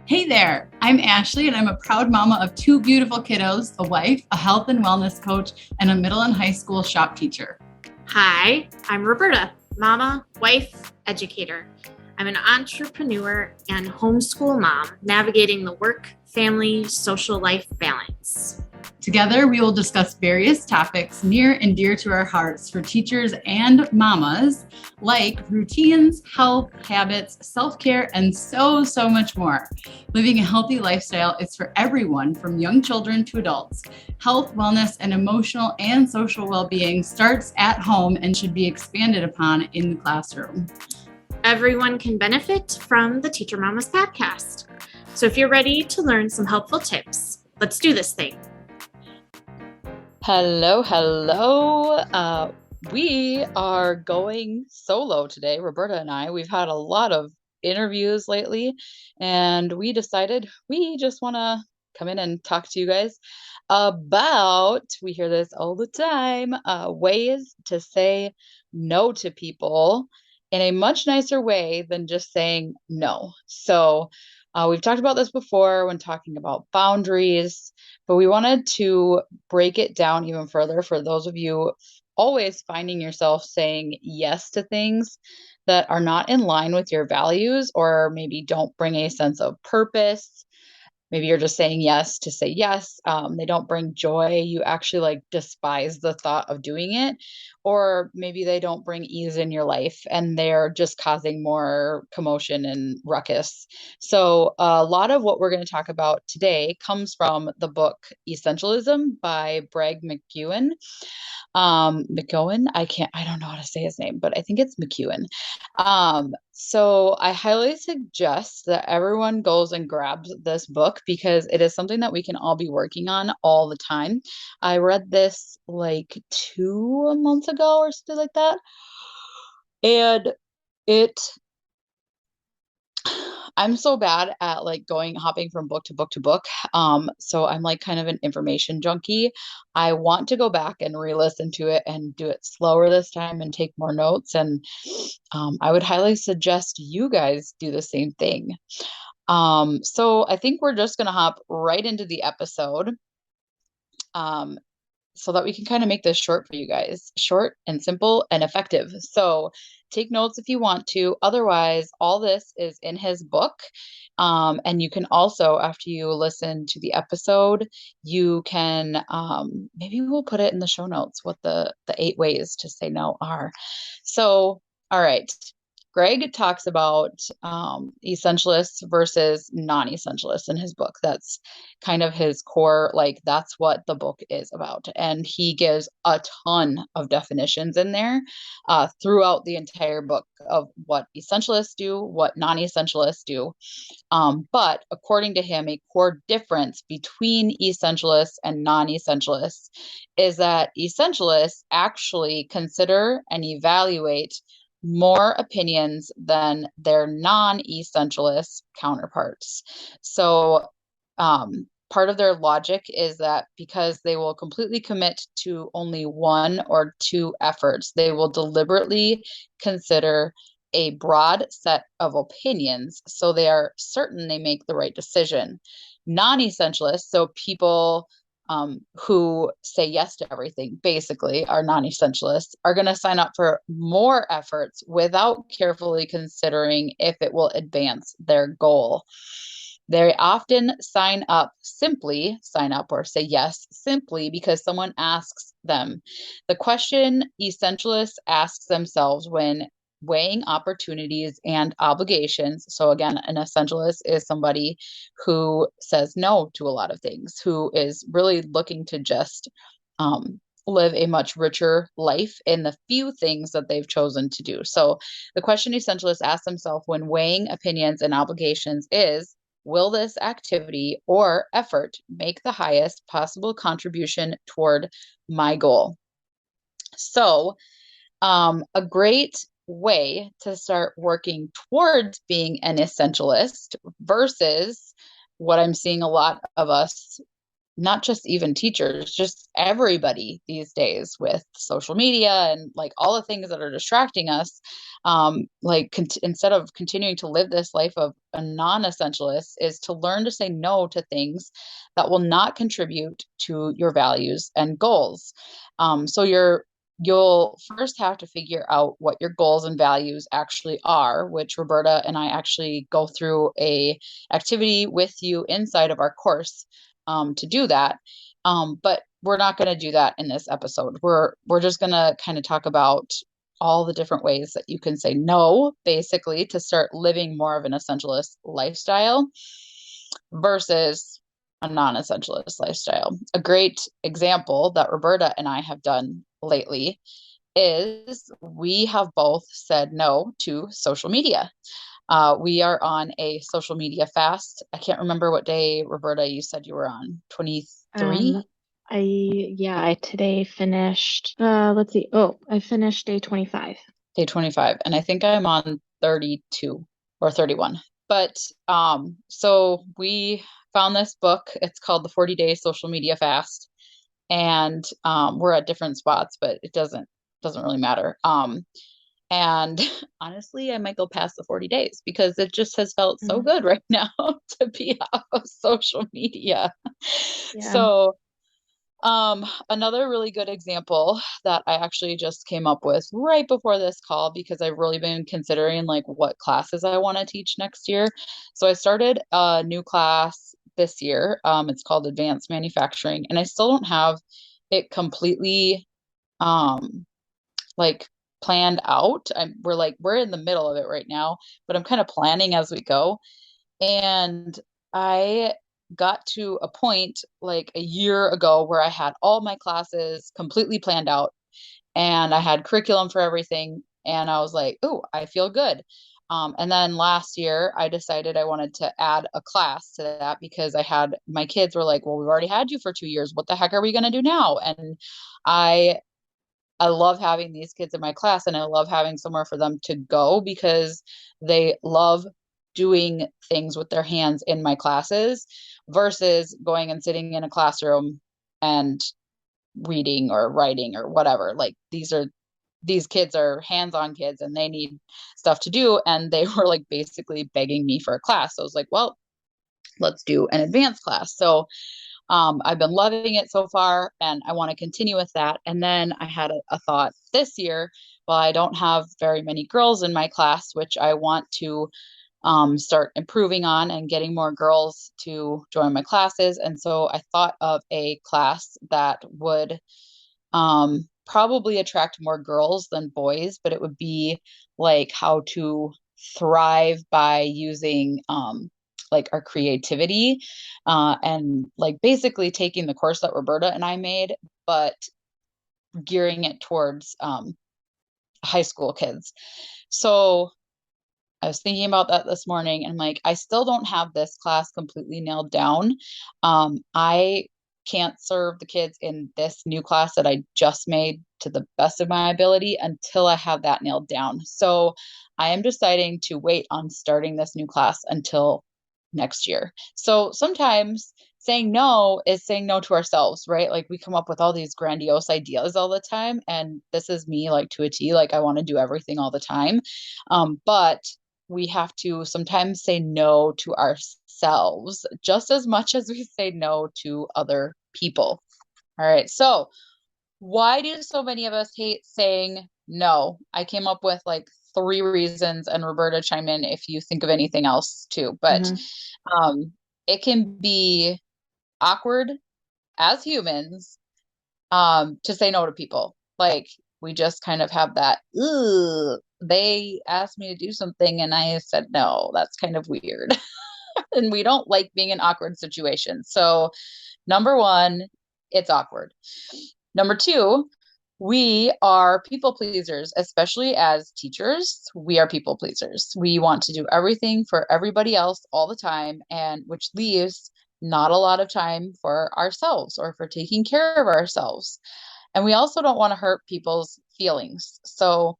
Hey there, I'm Ashley and I'm a proud mama of two beautiful kiddos, a wife, a health and wellness coach, and a middle and high school shop teacher. Hi, I'm Roberta, mama, wife, educator. I'm an entrepreneur and homeschool mom navigating the work, family, social life balance. Together, we will discuss various topics near and dear to our hearts for teachers and mamas, like routines, health, habits, self-care, and so much more. Living a healthy lifestyle is for everyone from young children to adults. Health, wellness, and emotional and social well-being starts at home and should be expanded upon in the classroom. Everyone can benefit from the Teacher Mamas podcast. So if you're ready to learn some helpful tips, let's do this thing. Hello. We are going solo today, Roberta and I. We've had a lot of interviews lately, and we decided we just want to come in and talk to you guys about, we hear this all the time, ways to say no to people in a much nicer way than just saying no. So we've talked about this before when talking about boundaries, but we wanted to break it down even further for those of you always finding yourself saying yes to things that are not in line with your values or maybe don't bring a sense of purpose. Maybe you're just saying yes to say yes. They don't bring joy. You actually like despise the thought of doing it. Or maybe they don't bring ease in your life and they're just causing more commotion and ruckus. So, a lot of what we're going to talk about today comes from the book Essentialism by Greg McKeown. I don't know how to say his name, but I think it's McEwen. So I highly suggest that everyone goes and grabs this book because it is something that we can all be working on all the time. I read this like 2 months ago or something like that. And it I'm so bad at like hopping from book to book to book. So I'm like kind of an information junkie. I want to go back and re-listen to it and do it slower this time and take more notes. And I would highly suggest you guys do the same thing. So I think we're just gonna hop right into the episode. Um, so that we can kind of make this short for you guys, short and simple and effective. So take notes if you want to. Otherwise, all this is in his book. And you can also, after you listen to the episode, you can maybe we'll put it in the show notes what the 8 ways to say no are. So, all right. Greg talks about essentialists versus non-essentialists in his book. That's kind of his core, like that's what the book is about. And he gives a ton of definitions in there throughout the entire book of what essentialists do, what non-essentialists do. But according to him, a core difference between essentialists and non-essentialists is that essentialists actually consider and evaluate more opinions than their non-essentialist counterparts. So part of their logic is that because they will completely commit to only one or two efforts, they will deliberately consider a broad set of opinions so they are certain they make the right decision. Non-essentialists, so people who say yes to everything, basically, are non essentialists, are going to sign up for more efforts without carefully considering if it will advance their goal. They often sign up or say yes simply because someone asks them. The question essentialists ask themselves when weighing opportunities and obligations. So again, an essentialist is somebody who says no to a lot of things, who is really looking to just live a much richer life in the few things that they've chosen to do. So the question essentialists ask themselves when weighing opinions and obligations is, will this activity or effort make the highest possible contribution toward my goal? So a great way to start working towards being an essentialist versus what I'm seeing a lot of us not just even teachers, just everybody these days with social media and like all the things that are distracting us. Instead of continuing to live this life of a non-essentialist, is to learn to say no to things that will not contribute to your values and goals. You'll first have to figure out what your goals and values actually are, which Roberta and I actually go through a activity with you inside of our course to do that. But we're not going to do that in this episode. We're just going to kind of talk about all the different ways that you can say no, basically, to start living more of an essentialist lifestyle versus a non-essentialist lifestyle. A great example that Roberta and I have done lately is we have both said no to social media. We are on a social media fast. I can't remember what day, Roberta, you said you were on. 23? I today finished, let's see. Oh, I finished day 25. Day 25. And I think I'm on 32 or 31. But so we found this book. It's called The 40-Day Social Media Fast. And we're at different spots, but it doesn't really matter. And honestly, I might go past the 40 days because it just has felt so good right now to be off of social media. Yeah. So, another really good example that I actually just came up with right before this call, because I've really been considering like what classes I want to teach next year. So I started a new class this year. It's called Advanced Manufacturing, and I still don't have it completely like planned out. We're in the middle of it right now, but I'm kind of planning as we go. And I got to a point like a year ago where I had all my classes completely planned out and I had curriculum for everything. And I was like, oh, I feel good. And then last year, I decided I wanted to add a class to that because my kids were like, well, we've already had you for 2 years. What the heck are we going to do now? And I I love having these kids in my class and I love having somewhere for them to go because they love doing things with their hands in my classes versus going and sitting in a classroom and reading or writing or whatever. Like these kids are hands-on kids and they need stuff to do. And they were like basically begging me for a class. So I was like, well, let's do an advanced class. So I've been loving it so far and I want to continue with that. And then I had a thought this year, well, I don't have very many girls in my class, which I want to start improving on and getting more girls to join my classes. And so I thought of a class that would probably attract more girls than boys, but it would be like how to thrive by using like our creativity and like basically taking the course that Roberta and I made, but gearing it towards high school kids. So I was thinking about that this morning and I'm like, I still don't have this class completely nailed down. I can't serve the kids in this new class that I just made to the best of my ability until I have that nailed down. So I am deciding to wait on starting this new class until next year. So sometimes saying no is saying no to ourselves, right? Like we come up with all these grandiose ideas all the time. And this is me like to a T, like I want to do everything all the time. But we have to sometimes say no to ourselves just as much as we say no to other people. All right. So why do so many of us hate saying no? I came up with like 3 reasons, and Roberta, chime in if you think of anything else too. But it can be awkward as humans to say no to people. Like we just kind of have that, they asked me to do something and I said no. That's kind of weird. And we don't like being in awkward situations. So number 1, it's awkward. Number 2, we are people pleasers, especially as teachers. We are people pleasers. We want to do everything for everybody else all the time, and which leaves not a lot of time for ourselves or for taking care of ourselves. And we also don't want to hurt people's feelings. So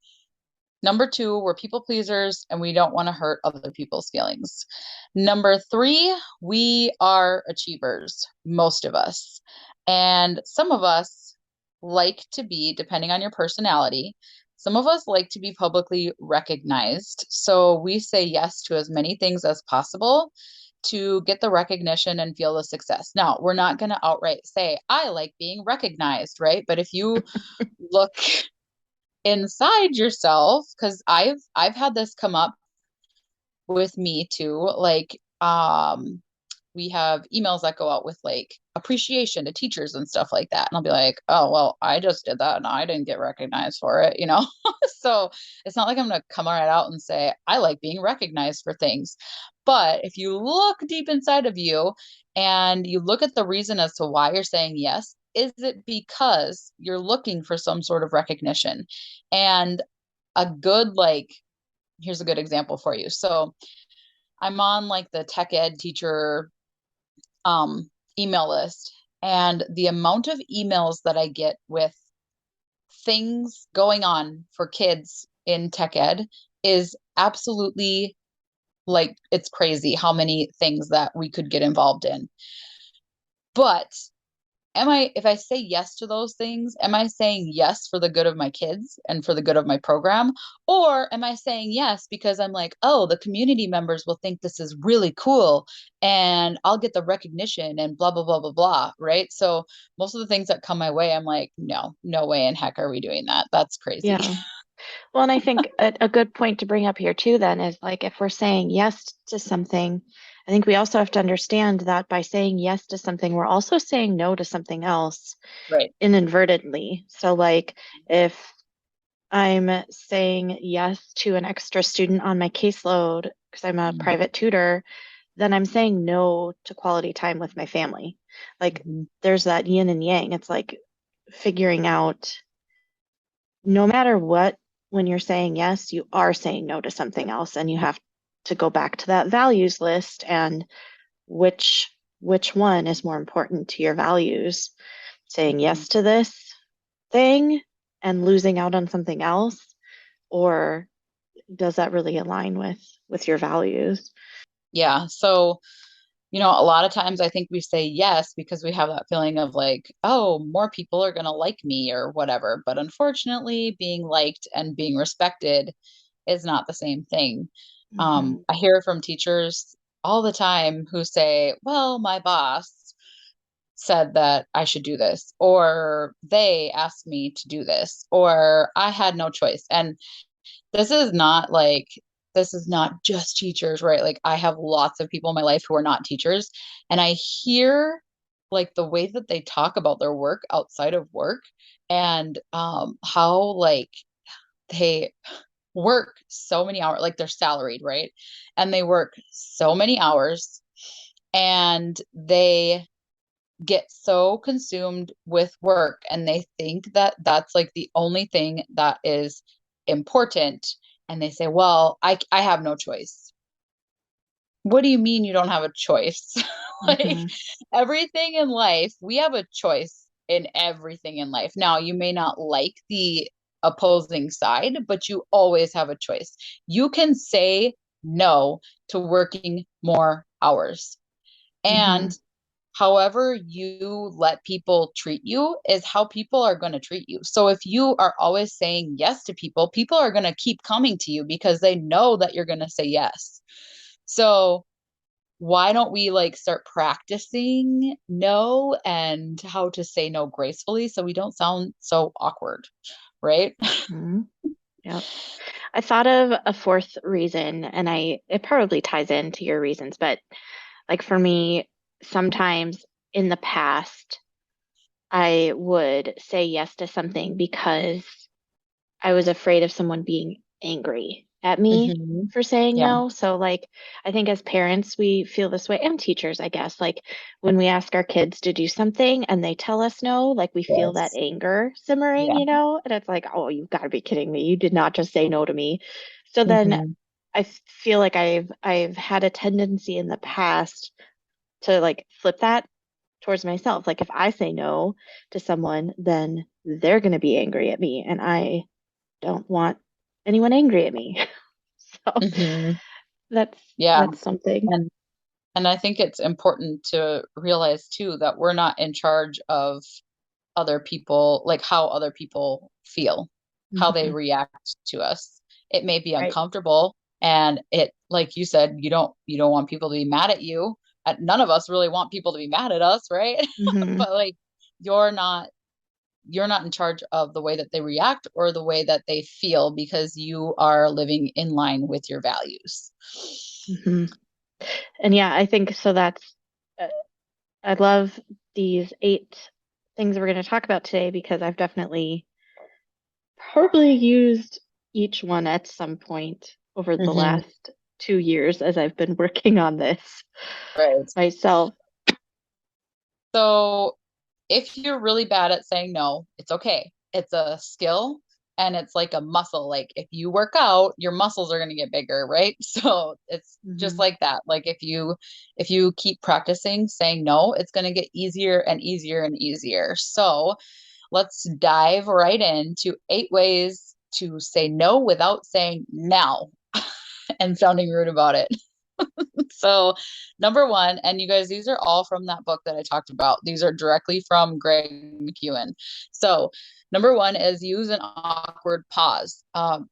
Number 2, we're people pleasers and we don't want to hurt other people's feelings. Number 3, we are achievers, most of us. And some of us like to be, depending on your personality, some of us like to be publicly recognized. So we say yes to as many things as possible to get the recognition and feel the success. Now, we're not going to outright say, I like being recognized, right? But if you look inside yourself, because I've had this come up with me too, like we have emails that go out with like appreciation to teachers and stuff like that. And I'll be like, oh, well, I just did that and I didn't get recognized for it, you know? So it's not like I'm going to come right out and say, I like being recognized for things. But if you look deep inside of you and you look at the reason as to why you're saying yes, is it because you're looking for some sort of recognition? And a good, like, here's a good example for you. So I'm on like the tech ed teacher email list, and the amount of emails that I get with things going on for kids in tech ed is absolutely, like, it's crazy how many things that we could get involved in. But if I say yes to those things, am I saying yes for the good of my kids and for the good of my program? Or am I saying yes because I'm like, oh, the community members will think this is really cool and I'll get the recognition and blah, blah, blah, blah, blah. Right. So most of the things that come my way, I'm like, no way in heck are we doing that. That's crazy. Yeah. Well, and I think a good point to bring up here too, then, is like if we're saying yes to something, I think we also have to understand that by saying yes to something, we're also saying no to something else Right. inadvertently. So, like, if I'm saying yes to an extra student on my caseload because I'm a private tutor, then I'm saying no to quality time with my family. Like, there's that yin and yang. It's like figuring out no matter what, when you're saying yes, you are saying no to something else, and you have to go back to that values list and which one is more important to your values. Saying yes to this thing and losing out on something else, or does that really align with your values? Yeah. So, a lot of times I think we say yes because we have that feeling of like, oh, more people are going to like me or whatever. But unfortunately, being liked and being respected is not the same thing. I hear from teachers all the time who say, well, my boss said that I should do this, or they asked me to do this, or I had no choice. And this is not like, this is not just teachers, right? Like I have lots of people in my life who are not teachers, and I hear like the way that they talk about their work outside of work, and how like they work so many hours, like they're salaried, right? And they work so many hours and they get so consumed with work and they think that that's like the only thing that is important. And they say, well, I have no choice. What do you mean you don't have a choice? Like everything in life, we have a choice in everything in life. Now, you may not like the opposing side, but you always have a choice. You can say no to working more hours. And however you let people treat you is how people are going to treat you. So if you are always saying yes to people, people are going to keep coming to you because they know that you're going to say yes. So why don't we like start practicing no and how to say no gracefully so we don't sound so awkward, right? Yeah. I thought of a fourth reason, and it probably ties into your reasons, but like for me, sometimes in the past, I would say yes to something because I was afraid of someone being angry at me for saying Yeah. no. So, like, I think as parents, we feel this way, and teachers, I guess. Like, when we ask our kids to do something and they tell us no, like, we feel that Yes. anger simmering, Yeah. and it's like, oh, you've got to be kidding me. You did not just say no to me. So then I feel like I've had a tendency in the past to like flip that towards myself. Like, if I say no to someone, then they're going to be angry at me, and I don't want anyone angry at me. So Mhm. that's Yeah. that's something. And I think it's important to realize too that we're not in charge of other people, like how other people feel, how they Mhm. react to us. It may be Right. uncomfortable, and it, like you said, you don't want people to be mad at you. None of us really want people to be mad at us, right? Mhm. But like you're not you're not in charge of the way that they react or the way that they feel because you are living in line with your values. Mhm. And yeah, I think so uh, I love these 8 things we're going to talk about today because I've definitely probably used each one at some point over the Hmm. last 2 years as I've been working on this Right. myself. So if you're really bad at saying no, it's okay. It's a skill and it's like a muscle. Like if you work out, your muscles are going to get bigger, right? So it's just Hmm. like that. Like if you keep practicing saying no, it's going to get easier and easier and easier. So let's dive right into 8 ways to say no without saying no and sounding rude about it. So, number one, and you guys, these are all from that book that I talked about. These are directly from Greg McKeown. So, number one is use an awkward pause.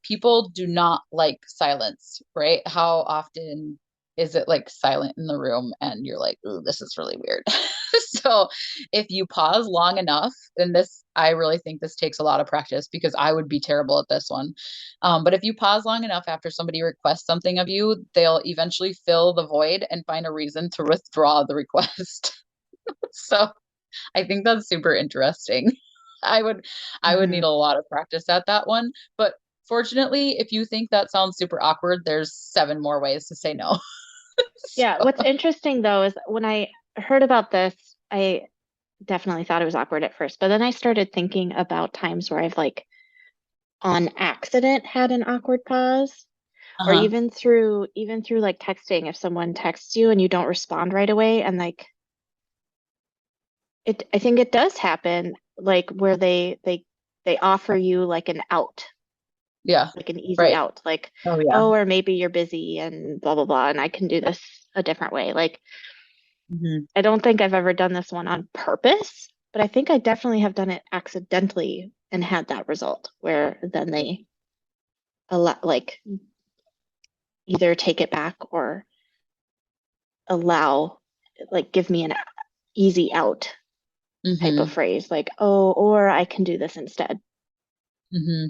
People do not like silence, right? How often is it like silent in the room and you're like, ooh, this is really weird. So, if you pause long enough, and this, I really think this takes a lot of practice because I would be terrible at this one. But if you pause long enough after somebody requests something of you, they'll eventually fill the void and find a reason to withdraw the request. So I think that's super interesting. I would I would Hmm. need a lot of practice at that one. But fortunately, if you think that sounds super awkward, there's 7 more ways to say no. Yeah, So, what's interesting though is when I heard about this, I definitely thought it was awkward at first, but then I started thinking about times where I've like on accident had an awkward pause, or uh-huh. even through like texting, if someone texts you and you don't respond right away, and like it, I think it does happen, like where they offer you like an out, Yeah. like an easy Right. out, like, Oh yeah. oh, or maybe you're busy and blah blah blah, and I can do this a different way. Like Hmm. I don't think I've ever done this one on purpose, but I think I definitely have done it accidentally and had that result where then they allow like either take it back or allow like give me an easy out type of Hmm. phrase, like, oh, or I can do this instead. Hmm.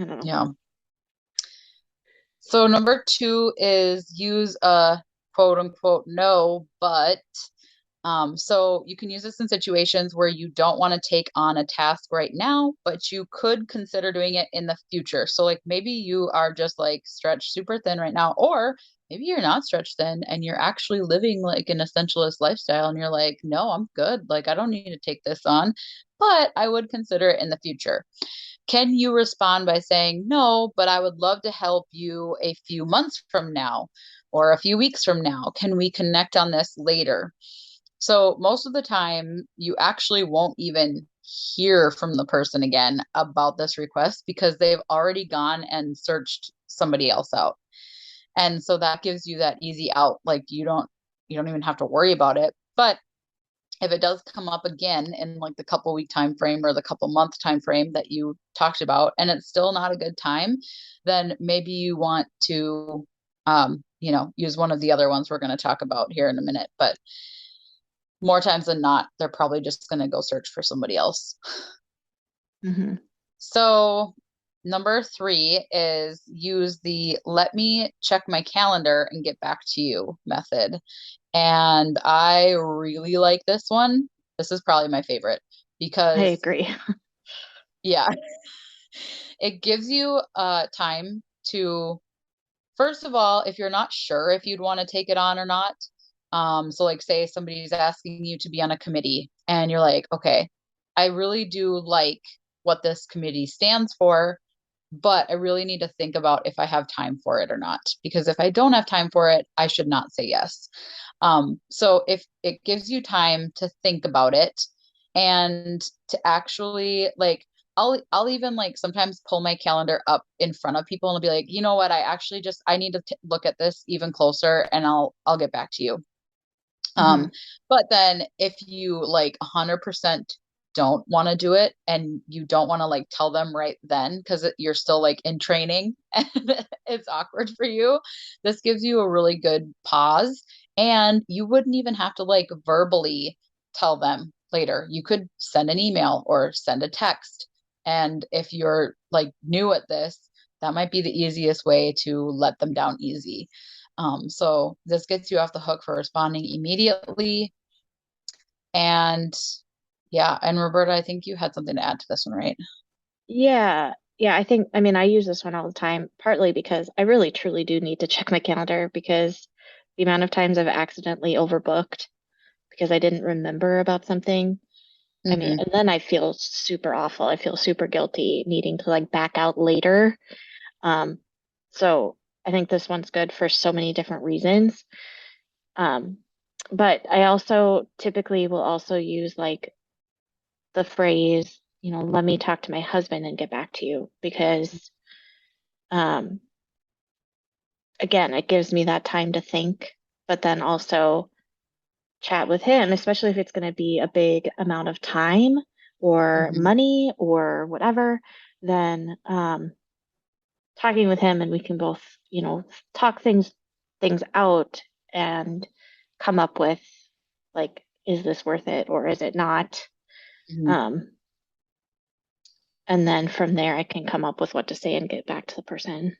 I don't know. Yeah. So number two is use a quote unquote no, but so you can use this in situations where you don't want to take on a task right now, but you could consider doing it in the future. So like maybe you are just like stretched super thin right now, or maybe you're not stretched thin and you're actually living like an essentialist lifestyle and you're like, no, I'm good. Like I don't need to take this on, but I would consider it in the future. Can you respond by saying, no, but I would love to help you a few months from now or a few weeks from now? Can we connect on this later? So, most of the time, you actually won't even hear from the person again about this request because they've already gone and searched somebody else out. And so that gives you that easy out. Like you don't even have to worry about it. But if it does come up again in like the couple week time frame or the couple month time frame that you talked about and it's still not a good time, then maybe you want to use one of the other ones we're going to talk about here in a minute. But more times than not, they're probably just going to go search for somebody else. Hmm. So number three is use the let me check my calendar and get back to you method. And I really like this one. This is probably my favorite I because, agree. yeah, it gives you time to, first of all, if you're not sure if you'd want to take it on or not. So, like, say somebody's asking you to be on a committee, and you're like, okay, I really do like what this committee stands for, but I really need to think about if I have time for it or not. Because if I don't have time for it, I should not say yes. So if it gives you time to think about it and to actually like, I'll even like sometimes pull my calendar up in front of people and I'll be like, you know what, I need to look at this even closer and I'll get back to you. But then if you like 100% don't want to do it and you don't want to like tell them right then because you're still like in training and it's awkward for you, this gives you a really good pause, and you wouldn't even have to like verbally tell them later. You could send an email or send a text. And if you're like new at this, that might be the easiest way to let them down easy. So this gets you off the hook for responding immediately. And yeah, and Roberta, I think you had something to add to this one, right? Yeah. Yeah, I mean, I use this one all the time, partly because I really truly do need to check my calendar because the amount of times I've accidentally overbooked because I didn't remember about something. I mean, Mm-hmm. and then I feel super awful. I feel super guilty needing to like back out later. Um, so I think this one's good for so many different reasons. Um, but I also typically will also use like the phrase, let me talk to my husband and get back to you because um, again, it gives me that time to think, but then also chat with him, especially if it's going to be a big amount of time or Mm-hmm. money or whatever, then talking with him and we can both, talk things out and come up with like, is this worth it or is it not? Mm-hmm. Um, and then from there, I can come up with what to say and get back to the person.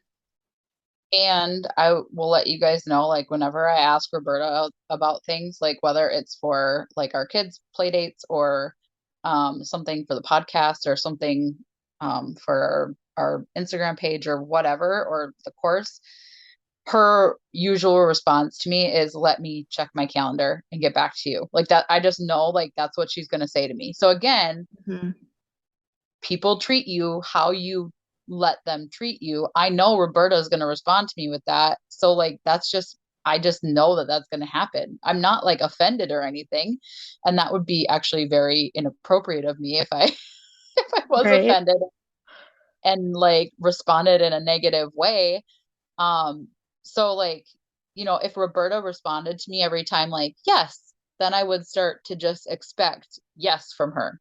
And I will let you guys know, like, whenever I ask Roberta about things, like whether it's for like our kids' play dates or something for the podcast or something for our Instagram page or whatever, or the course, her usual response to me is, let me check my calendar and get back to you. Like that, I just know like that's what she's going to say to me. So again, Mm-hmm. people treat you how you let them treat you. I know Roberta is going to respond to me with that. So like that's just, I just know that that's going to happen. I'm not like offended or anything, and that would be actually very inappropriate of me if I if I was Right. offended and like responded in a negative way. Um so like, if Roberta responded to me every time like yes, then I would start to just expect yes from her.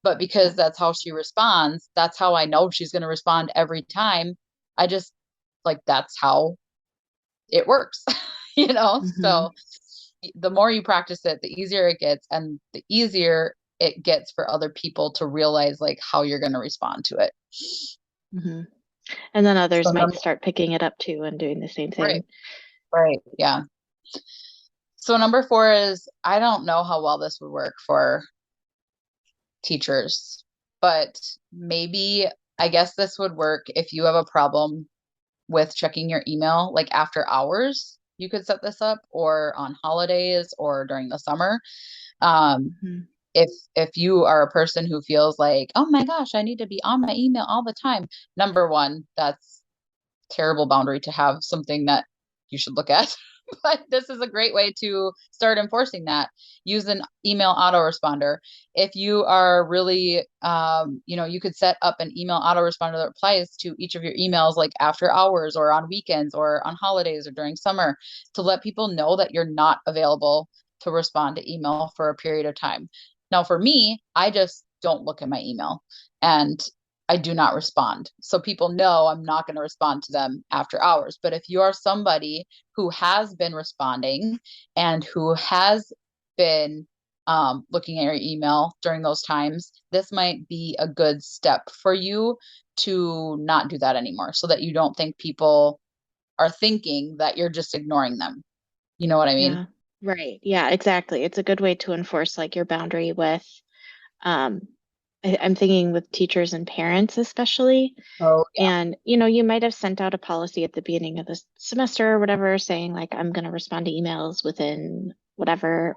But because Yeah. that's how she responds, that's how I know she's going to respond every time. I just like, that's how it works, Mm-hmm. So the more you practice it, the easier it gets, and the easier it gets for other people to realize like how you're going to respond to it. Mm-hmm. And then others So might start picking it up too and doing the same right, thing. right, yeah. So number 4 is, I don't know how well this would work for teachers, but maybe, I guess this would work if you have a problem with checking your email like after hours. You could set this up, or on holidays or during the summer. Um, Mm-hmm. if you are a person who feels like, oh my gosh, I need to be on my email all the time, number one, that's terrible boundary to have, something that you should look at. But this is a great way to start enforcing that. Use an email autoresponder. If you are really, you could set up an email autoresponder that replies to each of your emails like after hours or on weekends or on holidays or during summer, to let people know that you're not available to respond to email for a period of time. Now, for me, I just don't look at my email and I do not respond. So people know I'm not going to respond to them after hours. But if you are somebody who has been responding and who has been looking at your email during those times, this might be a good step for you to not do that anymore, so that you don't think people are thinking that you're just ignoring them. You know what I mean? Yeah. Right. Yeah, exactly. It's a good way to enforce like your boundary with um I'm thinking with teachers and parents especially. Oh, yeah. And you might have sent out a policy at the beginning of the semester or whatever saying like I'm going to respond to emails within whatever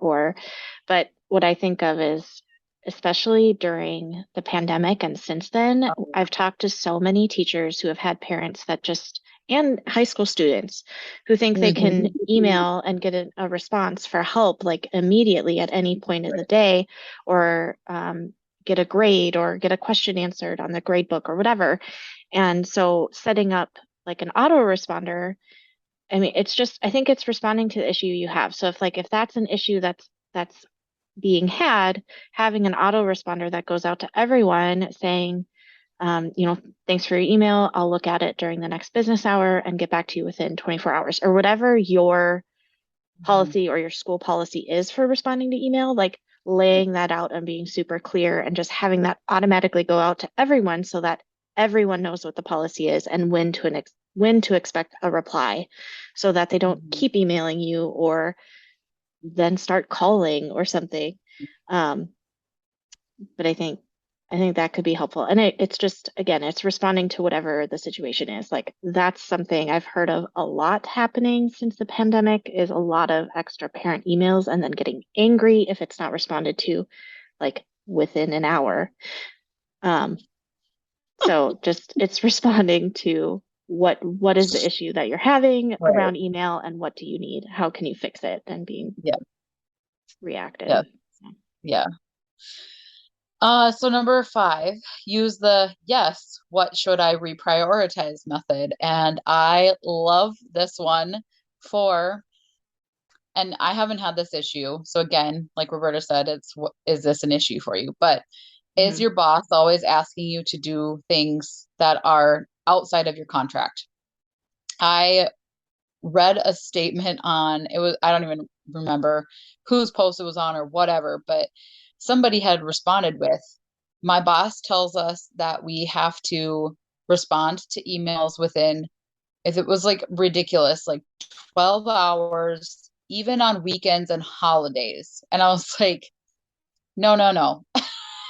but what I think of is especially during the pandemic and since then, Oh, I've talked to so many teachers who have had parents that just and high school students who think they can mhm. email and get a response for help like immediately at any point in the Right. day or get a grade or get a question answered on the grade book or whatever. And so setting up like an autoresponder, I mean, it's just, I think it's responding to the issue you have. So if that's an issue that's being had, having an autoresponder that goes out to everyone saying, thanks for your email. I'll look at it during the next business hour and get back to you within 24 hours or whatever your policy or your school policy is for responding to email, like laying that out and being super clear and just having that automatically go out to everyone so that everyone knows what the policy is and when to expect a reply so that they don't keep emailing you or then start calling or something. But I think that could be helpful. And it's just, again, it's responding to whatever the situation is. Like that's something I've heard of a lot happening since the pandemic is a lot of extra parent emails and then getting angry if it's not responded to like within an hour. So just it's responding to what is the issue that you're having around email and what do you need? How can you fix it? And being reactive. Yeah. So number 5, use the yes, what should I reprioritize method. And I love this one and I haven't had this issue. So again, like Roberta said, is this an issue for you? But is your boss always asking you to do things that are outside of your contract? I read a statement I don't even remember whose post it was on or whatever, but somebody had responded with, my boss tells us that we have to respond to emails within, if it was like ridiculous, like 12 hours, even on weekends and holidays. And I was like, no.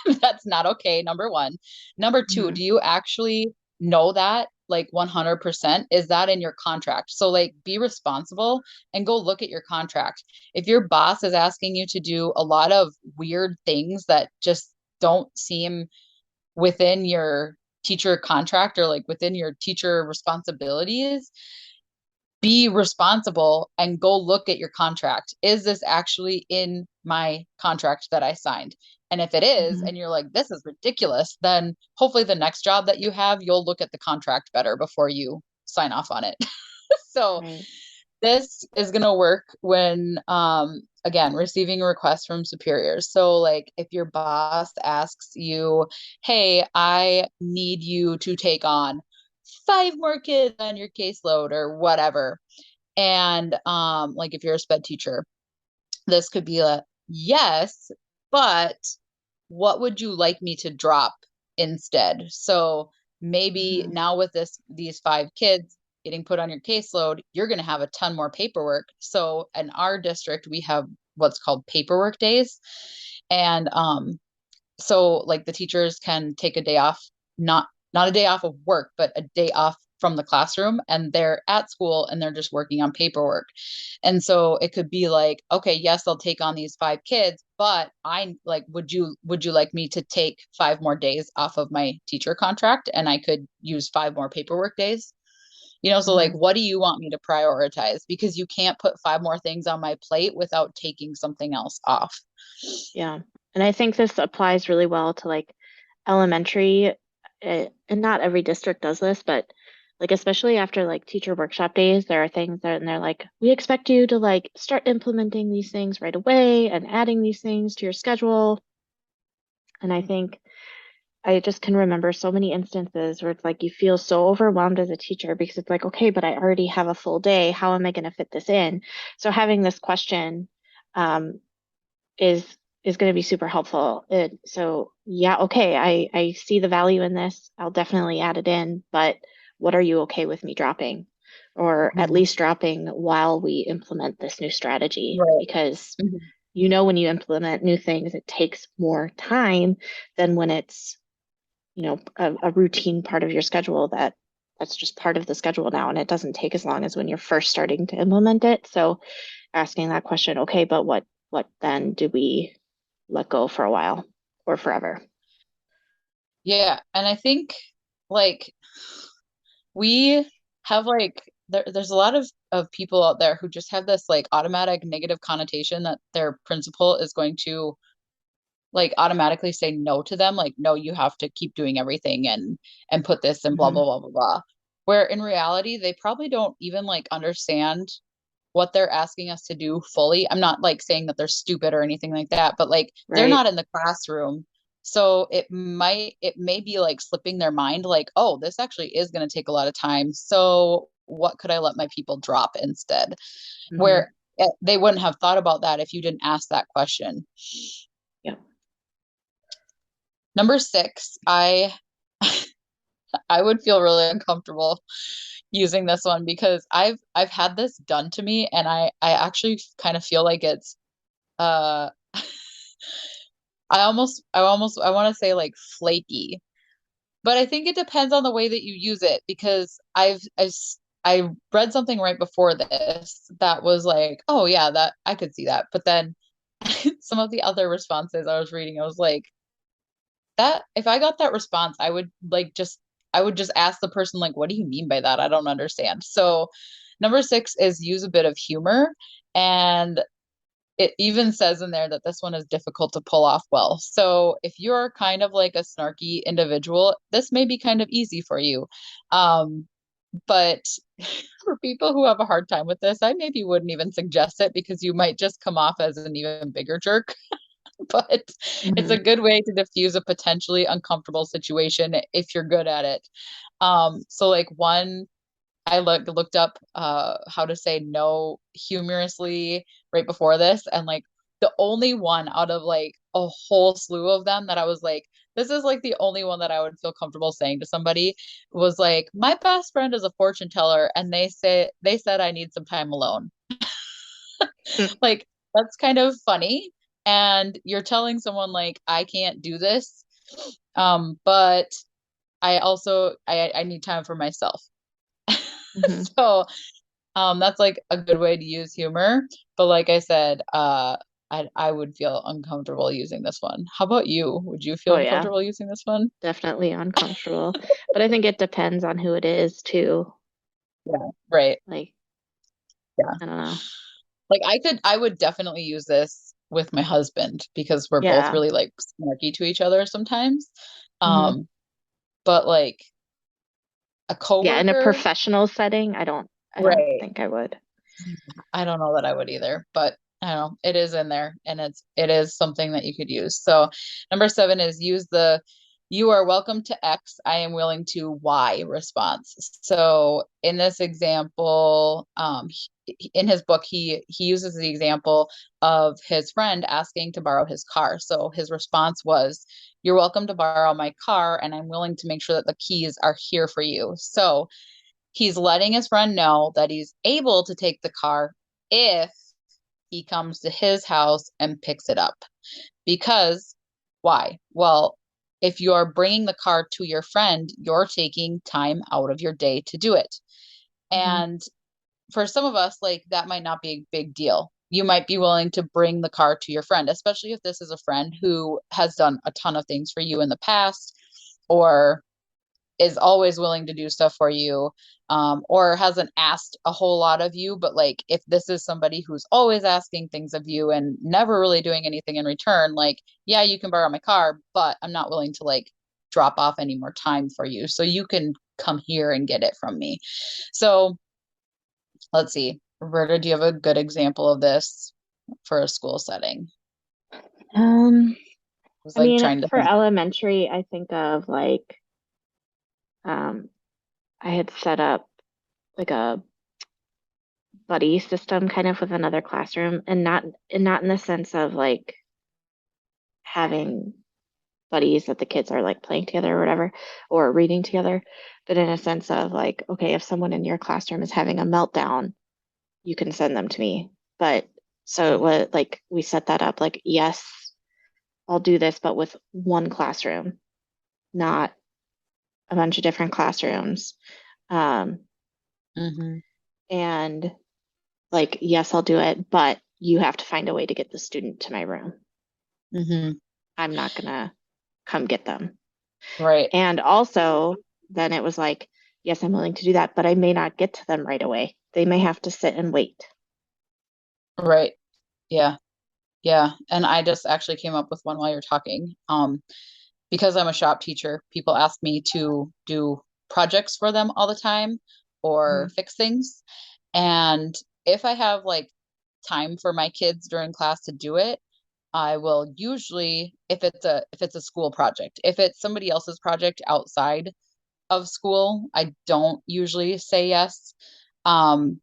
That's not okay. Number 1. Number 2, do you actually know that like 100%? Is that in your contract? So like be responsible and go look at your contract. If your boss is asking you to do a lot of weird things that just don't seem within your teacher contract or like within your teacher responsibilities, be responsible and go look at your contract. Is this actually in my contract that I signed? And if it is, and you're like, this is ridiculous, then hopefully the next job that you have, you'll look at the contract better before you sign off on it. So this is going to work when, again, receiving requests from superiors. So like if your boss asks you, hey, I need you to take on 5 more kids on your caseload or whatever. And like if you're a sped teacher, this could be a yes, but what would you like me to drop instead? So maybe now with these 5 kids getting put on your caseload, you're going to have a ton more paperwork. So in our district, we have what's called paperwork days. And so like the teachers can take a day off, not a day off of work, but a day off from the classroom, and they're at school and they're just working on paperwork. And so it could be like, okay, yes, I'll take on these 5 kids, but I like, would you like me to take 5 more days off of my teacher contract and I could use 5 more paperwork days? So like, what do you want me to prioritize? Because you can't put 5 more things on my plate without taking something else off. Yeah. And I think this applies really well to like elementary, and not every district does this, but like especially after like teacher workshop days, there are things that and they're like, we expect you to like start implementing these things right away and adding these things to your schedule. And I think I just can remember so many instances where it's like you feel so overwhelmed as a teacher because it's like, okay, but I already have a full day. How am I going to fit this in? So having this question is going to be super helpful. So yeah, okay, I see the value in this. I'll definitely add it in, but what are you okay with me dropping? Or at least dropping while we implement this new strategy? Because when you implement new things, it takes more time than when it's, a routine part of your schedule that's just part of the schedule now. And it doesn't take as long as when you're first starting to implement it. So asking that question, okay, but what then do we let go for a while or forever? Yeah. And I think like we have like, there's a lot of people out there who just have this like automatic negative connotation that their principal is going to like automatically say no to them, like, no, you have to keep doing everything and put this and blah Mhm. blah blah blah blah. Where in reality, they probably don't even like understand what they're asking us to do fully. I'm not like saying that they're stupid or anything like that, but like they're Right. not in the classroom. So it may be like slipping their mind, like, oh, this actually is going to take a lot of time. So what could I let my people drop instead? Mhm. Where they wouldn't have thought about that if you didn't ask that question. Yeah. Number 6, I would feel really uncomfortable using this one because I've had this done to me, and I actually kind of feel like it's uh I want to say like flaky, but I think it depends on the way that you use it, because I read something right before this that was like, oh yeah, that I could see that. But then some of the other responses I was reading, I was like, that if I got that response, I would just ask the person, like, what do you mean by that? I don't understand. So number 6 is use a bit of humor. And it even says in there that this one is difficult to pull off well. So if you're kind of like a snarky individual, this may be kind of easy for you. But for people who have a hard time with this, I maybe wouldn't even suggest it, because you might just come off as an even bigger jerk. But it's a Mhm. good way to diffuse a potentially uncomfortable situation if you're good at it. So like one, I looked up how to say no humorously right before this, and like the only one out of like a whole slew of them that I was like, this is like the only one that I would feel comfortable saying to somebody, was like, my best friend is a fortune teller, and they said I need some time alone. Like, that's kind of funny. And you're telling someone like, I can't do this. But I need time for myself. Mhm. So that's like a good way to use humor. But like I said, I would feel uncomfortable using this one. How about you? Would you feel Oh yeah, uncomfortable using this one? definitely uncomfortable. But I think it depends on who it is too. Yeah. Right. Like, Yeah. I don't know. Like I would definitely use this with my husband, because we're both Yeah. really like snarky to each other sometimes. Mhm. Um, but like a Yeah, in a coworker, professional setting, I don't right. think I would. I don't know that I would either, but I don't know. It is in there, and it is something that you could use. So number 7 is use the you are welcome to X, I am willing to Y response. So in this example, in his book, he uses the example of his friend asking to borrow his car. So his response was, you're welcome to borrow my car, and I'm willing to make sure that the keys are here for you. So he's letting his friend know that he's able to take the car if he comes to his house and picks it up. Because why? Well, if you're bringing the car to your friend, you're taking time out of your day to do it. Mhm. And for some of us, like, that might not be a big deal. You might be willing to bring the car to your friend, especially if this is a friend who has done a ton of things for you in the past, or is always willing to do stuff for you, or hasn't asked a whole lot of you. But like, if this is somebody who's always asking things of you and never really doing anything in return, like, yeah, you can borrow my car, but I'm not willing to like drop off any more time for you, so you can come here and get it from me. So let's see, Roberta, do you have a good example of this for a school setting? Um, I was I like mean, trying to for think. elementary, I think of like, um, I had set up like a buddy system kind of with another classroom, and not in the sense of like having buddies that the kids are like playing together or whatever, or reading together, but in a sense of like, okay, if someone in your classroom is having a meltdown, you can send them to me. But so it was like we set that up like, yes, I'll do this, but with one classroom, not a bunch of different classrooms. Um, Mm-hmm. and like, yes, I'll do it, but you have to find a way to get the student to my room. Mm-hmm. I'm not gonna come get them. Right. And also, then it was like, yes, I'm willing to do that, but I may not get to them right away. They may have to sit and wait. Right. Yeah. Yeah. And I just actually came up with one while you're talking. Because I'm a shop teacher, people ask me to do projects for them all the time or Mhm. fix things. And if I have like time for my kids during class to do it, I will usually, if it's a school project, if it's somebody else's project outside of school, I don't usually say yes. Um,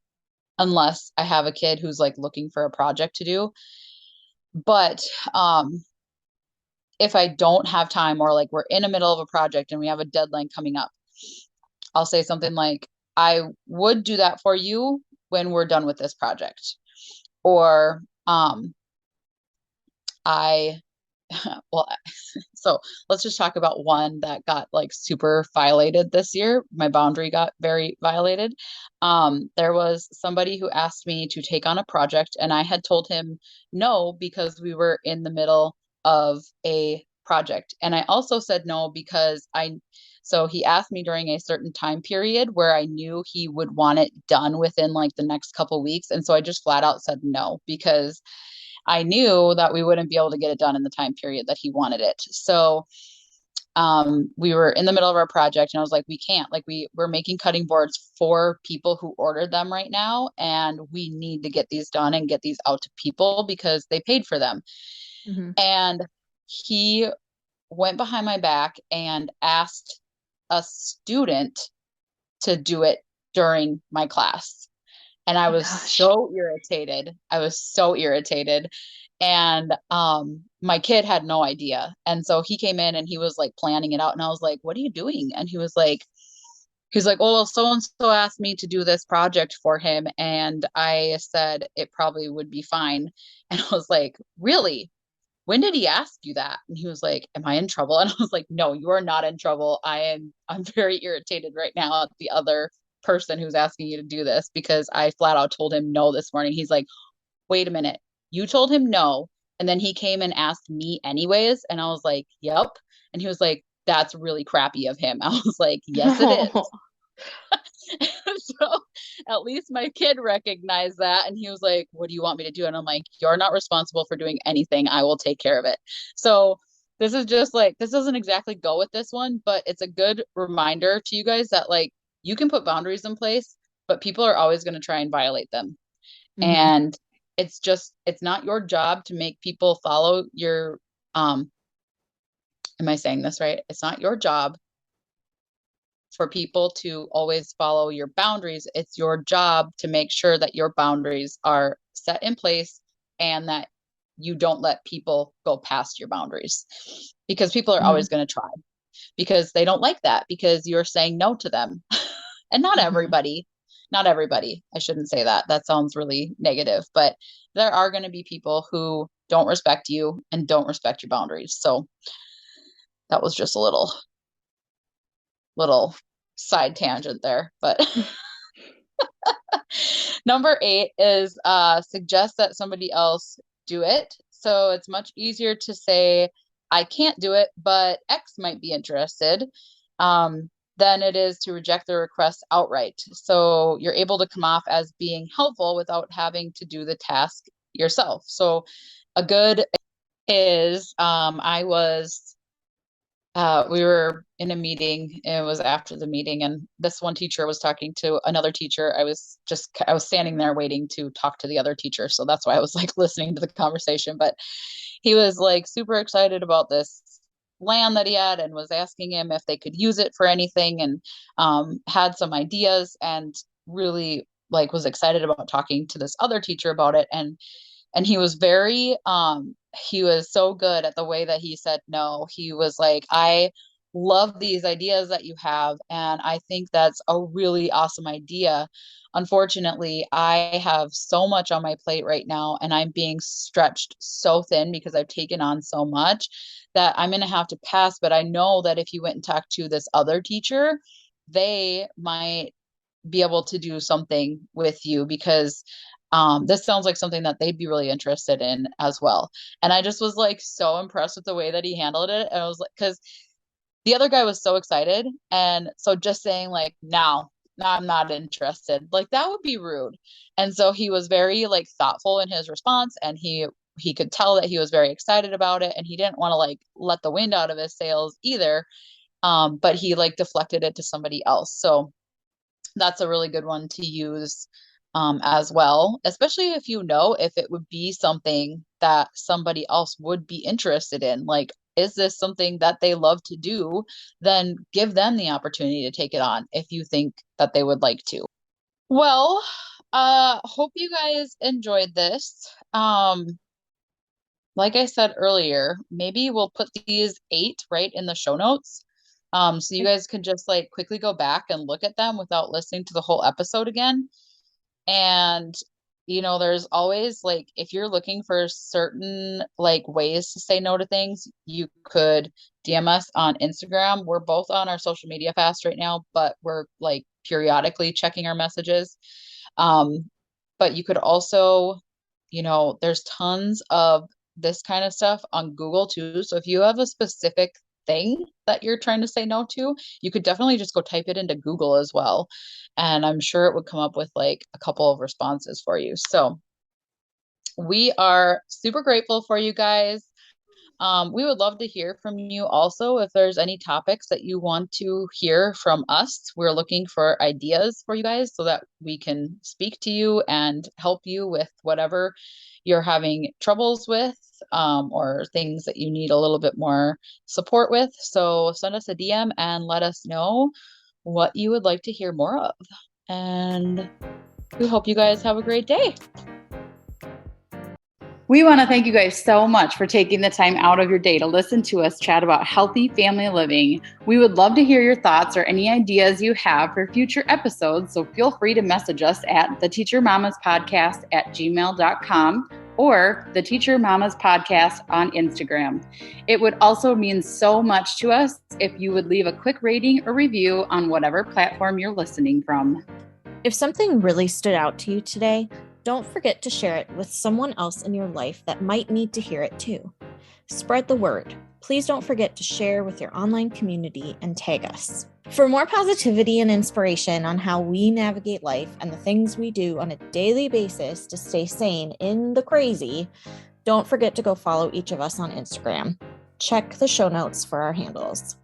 unless I have a kid who's like looking for a project to do. But if I don't have time or like we're in the middle of a project and we have a deadline coming up, I'll say something like, I would do that for you when we're done with this project. Or I well, so let's just talk about one that got like super violated this year. My boundary got very violated. There was somebody who asked me to take on a project, and I had told him no because we were in the middle of a project. And I also said no because so he asked me during a certain time period where I knew he would want it done within like the next couple weeks. And so I just flat out said no because I knew that we wouldn't be able to get it done in the time period that he wanted it. So we were in the middle of our project and I was like, we can't, like we're making cutting boards for people who ordered them right now. And we need to get these done and get these out to people because they paid for them. Mhm. And he went behind my back and asked a student to do it during my class. And I Oh my was gosh. so irritated. I was so irritated. And my kid had no idea. And so he came in and he was like planning it out. And I was like, what are you doing? And he's like, oh, well, so and so asked me to do this project for him. And I said it probably would be fine. And I was like, really? When did he ask you that? And he was like, am I in trouble? And I was like, no, you are not in trouble. I'm very irritated right now at the other person who's asking you to do this because I flat out told him no this morning. He's like, wait a minute, you told him no. And then he came and asked me anyways. And I was like, yep. And he was like, that's really crappy of him. I was like, yes, it is. No. So at least my kid recognized that. And he was like, what do you want me to do? And I'm like, you're not responsible for doing anything. I will take care of it. So this is just like, this doesn't exactly go with this one, but it's a good reminder to you guys that like you can put boundaries in place, but people are always going to try and violate them. Mhm. And it's not your job to make people follow your, am I saying this right? It's not your job for people to always follow your boundaries. It's your job to make sure that your boundaries are set in place and that you don't let people go past your boundaries because people are Mhm. always going to try because they don't like that because you're saying no to them. And Mhm. not everybody. I shouldn't say that. That sounds really negative, but there are going to be people who don't respect you and don't respect your boundaries. So that was just a little side tangent there, but number 8 is suggest that somebody else do it. So it's much easier to say, I can't do it, but X might be interested, than it is to reject the request outright. So you're able to come off as being helpful without having to do the task yourself. So a good is we were in a meeting. It was after the meeting, and this one teacher was talking to another teacher. I was standing there waiting to talk to the other teacher, so that's why I was like listening to the conversation. But he was like super excited about this land that he had and was asking him if they could use it for anything, and had some ideas, and really like was excited about talking to this other teacher about it. And he was so good at the way that he said no. He was like, I love these ideas that you have, and I think that's a really awesome idea. Unfortunately, I have so much on my plate right now, and I'm being stretched so thin because I've taken on so much that I'm going to have to pass. But I know that if you went and talked to this other teacher, they might be able to do something with you because this sounds like something that they'd be really interested in as well. And I just was like so impressed with the way that he handled it. And I was like, because the other guy was so excited. And so just saying, like, no, I'm not interested, like that would be rude. And so he was very like thoughtful in his response. And he he could tell that he was very excited about it, and he didn't want to like let the wind out of his sails either. But he like deflected it to somebody else. So that's a really good one to use as well, especially if you know if it would be something that somebody else would be interested in. Like, is this something that they love to do? Then give them the opportunity to take it on if you think that they would like to. Well, hope you guys enjoyed this. Like I said earlier, maybe we'll put these 8 right in the show notes. So you guys can just like quickly go back and look at them without listening to the whole episode again. And, there's always like, if you're looking for certain like ways to say no to things, you could DM us on Instagram. We're both on our social media fast right now, but we're like periodically checking our messages. But you could also, there's tons of this kind of stuff on Google too. So if you have a specific thing that you're trying to say no to, you could definitely just go type it into Google as well. And I'm sure it would come up with like a couple of responses for you. So we are super grateful for you guys. We would love to hear from you also if there's any topics that you want to hear from us. We're looking for ideas for you guys so that we can speak to you and help you with whatever you're having troubles with, or things that you need a little bit more support with. So send us a DM and let us know what you would like to hear more of. And we hope you guys have a great day. We want to thank you guys so much for taking the time out of your day to listen to us chat about healthy family living. We would love to hear your thoughts or any ideas you have for future episodes, so feel free to message us at theteachermamaspodcast@gmail.com or the Teacher Mamas Podcast on Instagram. It would also mean so much to us if you would leave a quick rating or review on whatever platform you're listening from. If something really stood out to you today, don't forget to share it with someone else in your life that might need to hear it too. Spread the word. Please don't forget to share with your online community and tag us. For more positivity and inspiration on how we navigate life and the things we do on a daily basis to stay sane in the crazy, don't forget to go follow each of us on Instagram. Check the show notes for our handles.